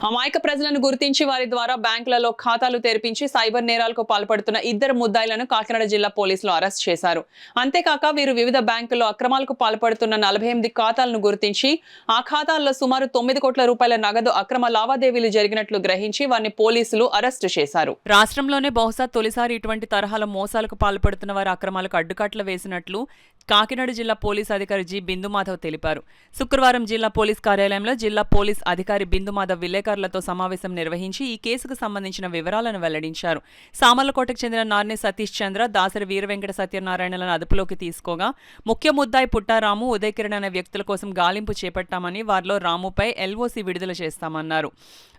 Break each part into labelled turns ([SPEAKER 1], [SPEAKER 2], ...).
[SPEAKER 1] అమాయక ప్రజలను గుర్తించి వారి ద్వారా బ్యాంకులలో ఖాతాలు తెరిపించి సైబర్ నేరాలకు పాల్పడుతున్న ఇద్దరు ముద్దాయిలను కాకినాడ జిల్లా పోలీసులు అరెస్ట్ చేశారు. అంతేకాక వీరు వివిధ బ్యాంకుల్లో అక్రమాలకు పాల్పడుతున్న 48 ఖాతాలను గుర్తించి ఆ ఖాతాల్లో సుమారు 9 కోట్ల రూపాయల నగదు అక్రమ లావాదేవీలు జరిగినట్లు గ్రహించి వారిని పోలీసులు అరెస్టు చేశారు. రాష్ట్రంలోనే బహుశా తొలిసారి ఇటువంటి తరహాల మోసాలకు పాల్పడుతున్న వారి అక్రమాలకు అడ్డుకట్ల వేసినట్లు కాకినాడ జిల్లా పోలీస్ అధికారి జి బిందుమాధవ్ తెలిపారు. శుక్రవారం జిల్లా పోలీస్ కార్యాలయంలో జిల్లా పోలీస్ అధికారి బిందుమాధవ్ విలేకరులతో సమావేశం నిర్వహించి ఈ కేసుకు సంబంధించిన వివరాలను వెల్లడించారు. సామర్లకోటకు చెందిన నార్నే సతీష్ చంద్ర, దాసరి వీరవెంకట సత్యనారాయణలను అదుపులోకి తీసుకోగా ముఖ్య ముద్దాయి పుట్టారాము, ఉదయకిరణ్ అనే వ్యక్తుల కోసం గాలింపు చేపట్టామని, వారిలో రాముపై ఎల్ఓసి విడుదల చేస్తామన్నారు.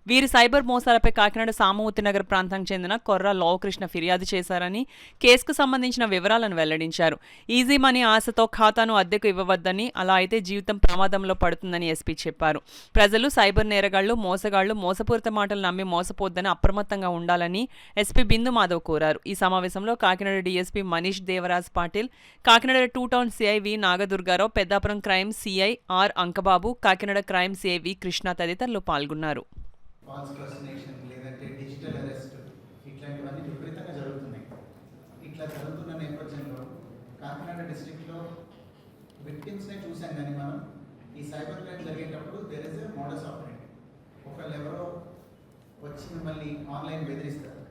[SPEAKER 1] వీరి సైబర్ మోసాలపై కాకినాడ సామమూర్తి నగర్ ప్రాంతానికి చెందిన కొర్ర లోకృష్ణ ఫిర్యాదు చేశారని, కేసుకు సంబంధించిన వివరాలను వెల్లడించారు. ఈజీ మనీ ఆశతో ఖాతాను అద్దెకు ఇవ్వవద్దని, అలా అయితే జీవితం ప్రమాదంలో పడుతుందని ఎస్పీ చెప్పారు. ప్రజలు సైబర్ నేరగాళ్లు, మోసగాళ్లు మోసపూరిత మాటలు నమ్మి మోసపోద్దని అప్రమత్తంగా ఉండాలని ఎస్పీ బిందు మాధవ్ కోరారు. ఈ సమావేశంలో Kakinada DSP Manish Devaraj Patil, Kakinada 2 town CI V Nagadurgarao, Peddapuram crime CI R Ankababu, Kakinada crime CI V Krishna తదితరులు పాల్గొన్నారు.
[SPEAKER 2] ఫాల్స్ పర్సనేషన్ లేదంటే డిజిటల్ అరెస్ట్ ఇట్లాంటివన్నీ విపరీతంగా జరుగుతున్నాయి. ఇట్లా జరుగుతున్న నేపథ్యంలో కాకినాడ డిస్ట్రిక్ట్లో విక్టిమ్స్నే చూసాం, కానీ మనం ఈ సైబర్ క్రైమ్ జరిగేటప్పుడు there is a modus operate. ఒకళ్ళు ఎవరో వచ్చి మిమ్మల్ని ఆన్లైన్ బెదిరిస్తారు,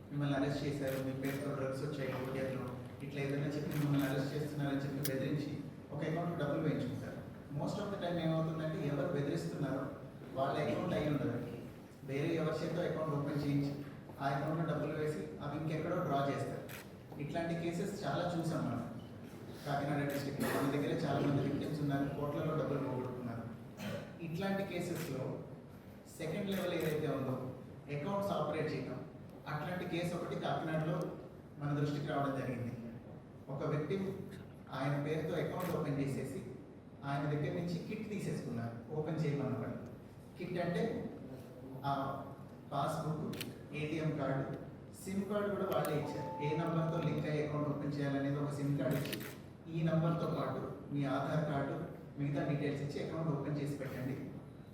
[SPEAKER 2] మిమ్మల్ని అరెస్ట్ చేశారు, మీ పేరుతో డ్రగ్స్ వచ్చాయి, కొరియర్లో ఇట్లా ఏదైనా చెప్పి మిమ్మల్ని అరెస్ట్ చేస్తున్నారని చెప్పి బెదిరించి ఒక అకౌంట్ డబ్బులు వేయించుకుంటారు. మోస్ట్ ఆఫ్ ద టైం ఏమవుతుందంటే ఎవరు బెదిరిస్తున్నారో వాళ్ళ అకౌంట్ అయి ఉండదు, వేరే ఎవరి చేతో అకౌంట్ ఓపెన్ చేయించి ఆ అకౌంట్లో డబ్బులు వేసి అవి ఇంకెక్కడో డ్రా చేస్తారు. ఇట్లాంటి కేసెస్ చాలా చూసాం మనం కాకినాడ డిస్ట్రిక్ట్లో. మన దగ్గర చాలా మంది విక్టిమ్స్ ఉన్నారు, కోట్లలో డబ్బులు పోగొట్టుకున్నారు. ఇట్లాంటి కేసెస్లో సెకండ్ లెవెల్ ఏదైతే ఉందో అకౌంట్స్ ఆపరేట్ చేయడం, అట్లాంటి కేసు ఒకటి కాకినాడలో మన దృష్టికి రావడం జరిగింది. ఒక విక్టిమ్ ఆయన పేరుతో అకౌంట్ ఓపెన్ చేసేసి ఆయన దగ్గర నుంచి కిట్ తీసేసుకున్నారు, ఓపెన్ చేయమన్నవాడు. కిట్ అంటే ఆ passbook, ATM card, SIM card కూడా వాళ్ళే ఇచ్చారు. ఏ నెంబర్తో లింక్ అయ్యి అకౌంట్ ఓపెన్ చేయాలనేది ఒక సిమ్ కార్డు ఇచ్చి ఈ నెంబర్తో పాటు మీ ఆధార్ కార్డు, మిగతా డీటెయిల్స్ ఇచ్చి అకౌంట్ ఓపెన్ చేసి పెట్టండి.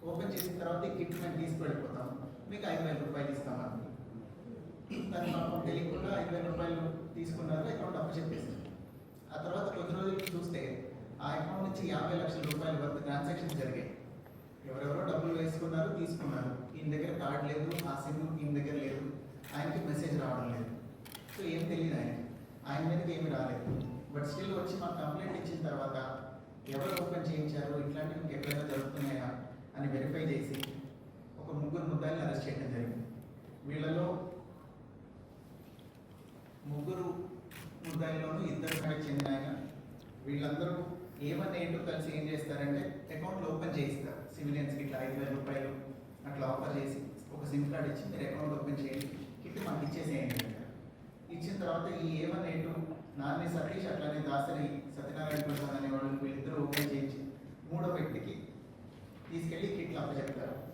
[SPEAKER 2] ఓపెన్ చేసిన తర్వాత ఈ కిట్ మేము తీసుకువెళ్ళిపోతాం, మీకు 5,000 రూపాయలు ఇస్తామని. దాని పాపం తెలియకుండా 5,000 రూపాయలు తీసుకున్నారు, అకౌంట్ అప్పు చెప్పేసారు. ఆ తర్వాత కొద్ది రోజులు చూస్తే ఆ అకౌంట్ నుంచి 50 లక్షల రూపాయల వరకు ట్రాన్సాక్షన్స్ జరిగాయి. ఎవరెవరో డబ్బులు వేసుకున్నారు, తీసుకున్నారు. ఈయన దగ్గర కార్డు లేదు, ఆ సిమ్ ఈయన దగ్గర లేదు, ఆయనకి మెసేజ్ రావడం లేదు. సో ఏం తెలియదు ఆయన మీదకి ఏమి రాలేదు. బట్ స్టిల్ వచ్చి మాకు కంప్లైంట్ ఇచ్చిన తర్వాత ఎవరు ఓపెన్ చేయించారు, ఇట్లాంటివి మీకు ఎక్కడైనా జరుగుతున్నాయా అని వెరిఫై చేసి ఒక 3 ముద్దాయిలను అరెస్ట్ చేయడం జరిగింది. వీళ్ళలో 3 ముద్దాయిల్లోనూ 2 కాడికి చెందిన ఆయన. వీళ్ళందరూ ఏమన్నా ఏంటో కలిసి ఏం చేస్తారంటే అకౌంట్లు ఓపెన్ చేయిస్తారు. సివిలియన్స్కి ఇట్లా 5,000 రూపాయలు అట్లా ఆఫర్ చేసి ఒక సిమ్ కార్డ్ ఇచ్చి మీరు అకౌంట్ ఓపెన్ చేయండి, కిట్ మాకు ఇచ్చేసేయండి అంటారు. ఇచ్చిన తర్వాత ఈ ఏమన్నా ఏంటో నార్నే సతీష్ అట్లానే దాసరి